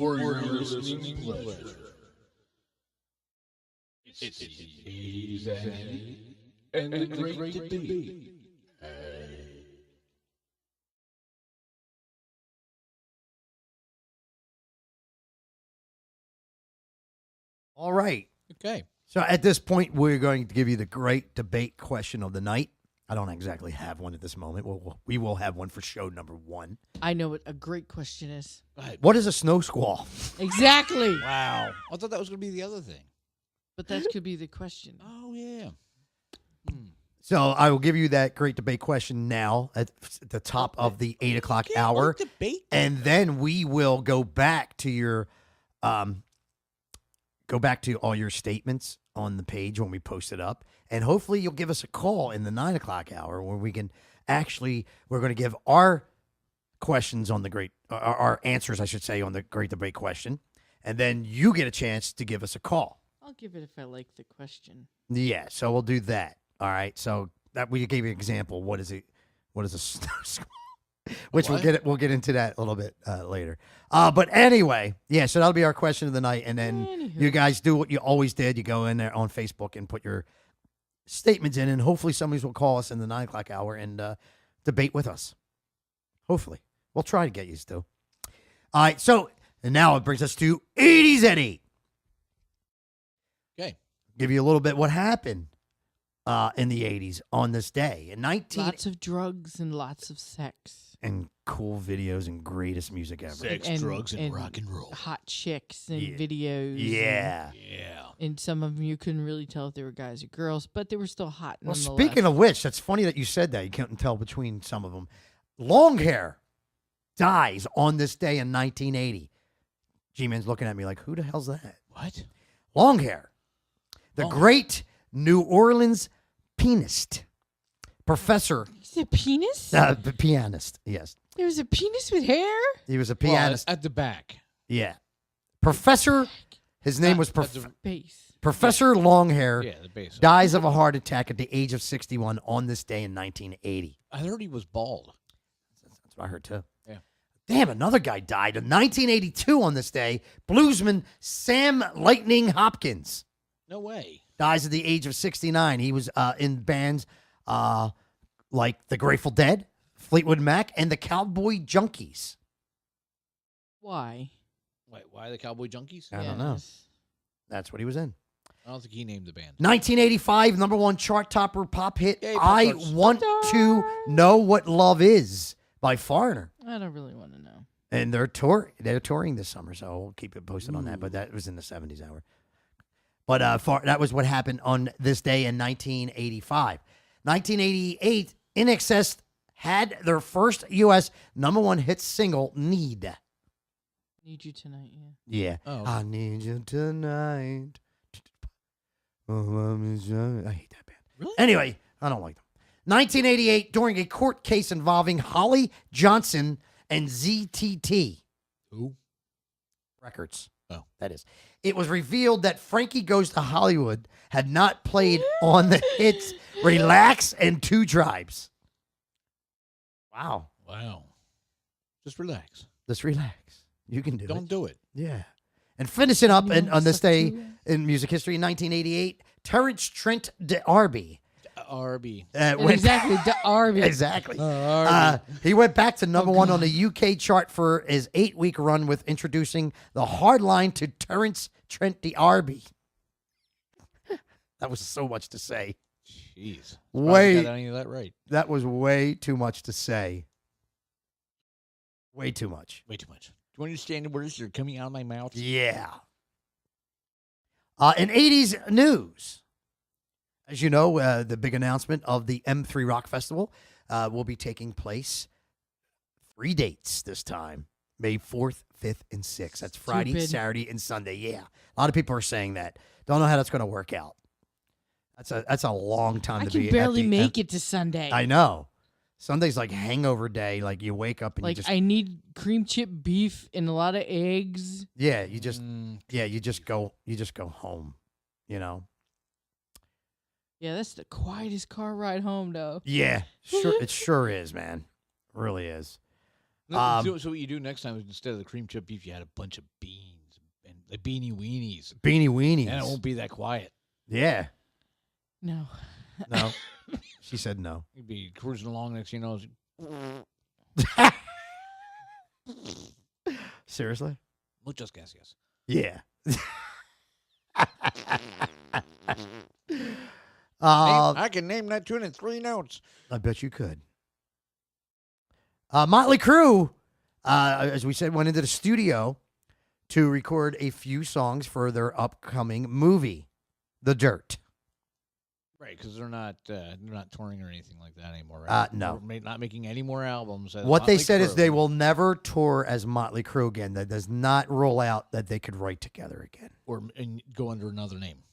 For your listening pleasure. It's the 80s and the great debate. All right. Okay. So at this point, we're going to give you the great debate question of the night. I don't exactly have one at this moment. We will have one for show number 1. I know what a great question is. Go ahead. What is a snow squall? Exactly. Wow. I thought that was going to be the other thing. But that could be the question. Oh, yeah. So I will give you that great debate question now at the top of the 8 o'clock hour. Debate. And then we will go back to your all your statements on the page when we post it up. And hopefully you'll give us a call in the 9 o'clock hour where we can we're going to give our questions on our answers, I should say, on the great debate question. And then you get a chance to give us a call. I'll give it if I like the question. Yeah, so we'll do that. All right. So that we gave you an example. What is it? What is a snow squall? Which What? we'll get into that a little bit later. But anyway, yeah. So that'll be our question of the night, and then Anywho. you guys do what you always did. You go in there on Facebook and put your statements in, and hopefully somebody will call us in the 9 o'clock hour and debate with us. Hopefully, we'll try to get you to. All right. So and now it brings us to 80s at 8. Okay. Give you a little bit what happened in the 80s on this day in 19 Lots of drugs and lots of sex. and cool videos and greatest music ever. Sex, drugs, and rock and roll. Hot chicks and Yeah. videos. Yeah. Yeah. And some of them you couldn't really tell if they were guys or girls, but they were still hot. Well, nonetheless. speaking of which, that's funny that you said that. You couldn't tell between some of them. Long hair dies on this day in 1980. G-Man's looking at me like, who the hell's that? What? Long hair. The Oh. great New Orleans pianist. Professor, Is it a penis? pianist, yes. There was a penis with hair? He was a Well, pianist. at the back. Yeah. Professor, his name was At the- Base. Professor Longhair. Yeah, the base. Dies of a heart attack at the age of 61 on this day in 1980. I heard he was bald. That's what I heard too. Yeah. Damn, another guy died in 1982 on this day. Bluesman Sam Lightning Hopkins No way. dies at the age of 69. He was in bands like the Grateful Dead, Fleetwood Mac, and the Cowboy Junkies. Why? Wait, why the Cowboy Junkies? I don't know. Yes. That's what he was in. I don't think he named the band. 1985, number 1 chart topper pop hit, Yay, Pop I Tarts. Want to Know What Love Is by Foreigner. I don't really want to know. And they're touring this summer, so we'll keep it posted on that. But that was in the 70s hour. But that was what happened on this day in 1985. 1988, In Excess had their first U.S. number 1 hit single, Need. Need you tonight, yeah. Yeah. Oh. I need you tonight. I hate that band. Really? Anyway, I don't like them. 1988, during a court case involving Holly Johnson and ZTT Who? Records. Oh. That is. It was revealed that Frankie Goes to Hollywood had not played on the hits Relax and Two Tribes. Wow. Wow. Just relax. Just relax. You can do Don't it. do it. Yeah. And finishing up on this Suck day to it. in music history, 1988, Terrence Trent D'Arby. RB. Exactly, the Arby. Exactly. RB. He went back to number 1 on the UK chart for his 8-week run with introducing the hard line to Terrence Trent D'Arby. That was so much to say. Jeez. Way, Got any of that right? that was way too much to say. Way too much. Way too much. Do you understand the words that are coming out of my mouth? Yeah. In 80s news, as you know, the big announcement of the M3 Rock Festival will be taking place 3 dates this time. May 4th, 5th, and 6th. That's Friday, Stupid. Saturday, and Sunday. Yeah. A lot of people are saying that. Don't know how that's going to work out. That's a long time I to can be at barely the make it to Sunday. I know. Sunday's like hangover day. Like you wake up and Like you just I need cream chip beef and a lot of eggs. you just Mm, you just go home, you know. Yeah, that's the quietest car ride home, though. Yeah, sure it sure is, man. Really is. So what you do next time is instead of the cream chip beef, you had a bunch of beans and the beanie weenies. Beanie Weenies. And it won't be that quiet. Yeah. No. No. She said no. You'd be cruising along next, you know. Seriously? Muchas gracias. Yeah. I can name that tune in 3 notes. I bet you could. Motley Crue, as we said, went into the studio to record a few songs for their upcoming movie, The Dirt. Right, because they're not touring or anything like that anymore, right? No. They're not making any more albums. as What they Motley said is Crue. they will never tour as Motley Crue again. That does not rule out that they could write together again. and go under another name.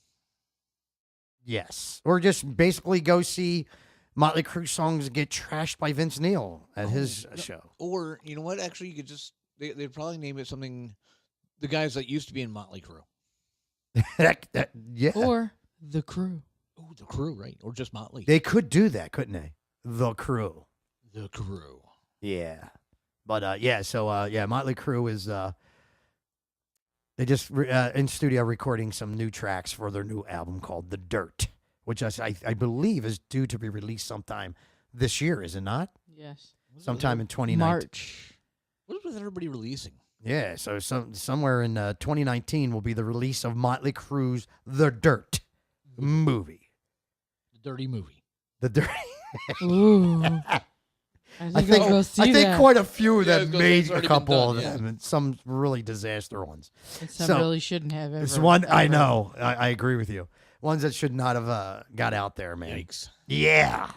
Yes. Or just basically go see Motley Crue songs get trashed by Vince Neil at his show. Or, you know what? Actually, you could just, they'd probably name it something, the guys that used to be in Motley Crue. Yeah. Or The Crew. Oh, the Crew, right? Or just Motley. They could do that, couldn't they? The Crew. The Crew. Yeah. But, so Motley Crue is, they just in studio recording some new tracks for their new album called The Dirt, which I believe is due to be released sometime this year, is it not? Yes. Sometime in 2019. March. What was everybody releasing? Yeah, so somewhere in 2019 will be the release of Motley Crue's The Dirt movie. The Dirty Movie. The Dirt. Ooh. I think I'll go see that. quite a few Yeah, I that was gonna say made it's a already been couple done, of yeah. them, and some really disaster ones. And some so, really shouldn't have ever. This one, I ever. know, I agree with you. Ones that should not have got out there, man. Yikes. Yeah.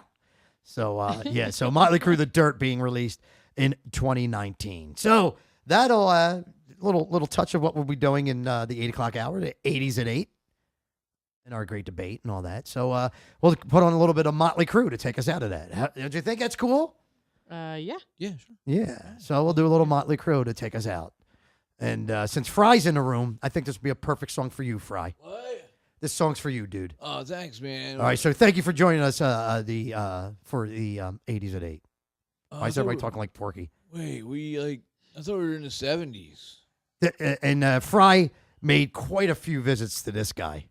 So so Motley Crue, The Dirt being released in 2019. So that'll little touch of what we'll be doing in the 8:00 hour, the 80s at 8, and our great debate and all that. So we'll put on a little bit of Motley Crue to take us out of that. Don't you think that's cool? Yeah. Yeah, sure. Yeah. So we'll do a little Motley Crue to take us out. And since Fry's in the room, I think this would be a perfect song for you, Fry. What? This song's for you, dude. Oh, thanks, man. All right, so thank you for joining us for the 80s at 8. Why is everybody talking like Porky? Wait, I thought we were in the 70s. And Fry made quite a few visits to this guy.